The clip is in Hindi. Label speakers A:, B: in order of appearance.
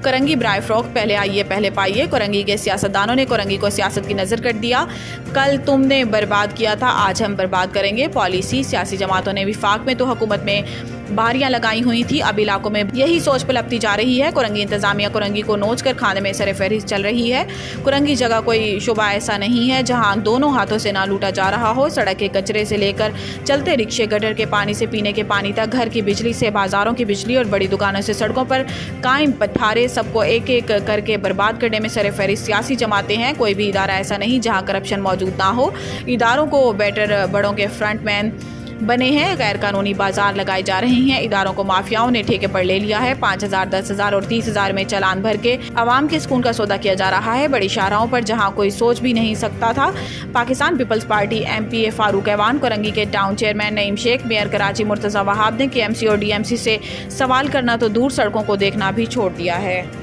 A: कोरंगी ब्राय फ्रॉक, पहले आइए पहले पाइए। कोरंगी के सियासतदानों ने कोरंगी को सियासत की नज़र कट दिया। कल तुमने बर्बाद किया था, आज हम बर्बाद करेंगे पॉलिसी। सियासी जमातों ने विफाक में तो हुकूमत में बारियां लगाई हुई थी, अब इलाकों में यही सोच पलपती जा रही है। कोरंगी इंतजामिया कोरंगी को नोच कर खाने में सर फहरिस्त चल रही है। कोरंगी जगह कोई शुबा ऐसा नहीं है जहां दोनों हाथों से ना लूटा जा रहा हो। सड़क के कचरे से लेकर चलते रिक्शे, गटर के पानी से पीने के पानी तक, घर की बिजली से बाजारों की बिजली और बड़ी दुकानों से सड़कों पर कायम पठारे, सबको एक एक करके बर्बाद करने में सर फहरिस्त सियासी जमातें हैं। कोई भी इदारा ऐसा नहीं जहां करप्शन मौजूद ना हो। इदारों को बेटर बड़ों के फ्रंटमैन बने हैं। गैर कानूनी बाजार लगाए जा रहे हैं। इदारों को माफियाओं ने ठेके पर ले लिया है। 5,000, 10,000 और 30,000 में चालान भर के आवाम के सुकून का सौदा किया जा रहा है बड़ी शाहराहों पर, जहां कोई सोच भी नहीं सकता था। Pakistan peoples party MPA Farooq Awan, Korangi के town chairman Naeem Sheikh, mayor Karachi Murtaza Wahab ने KMC और DMC से सवाल करना तो दूर, सड़कों को देखना भी छोड़ दिया है।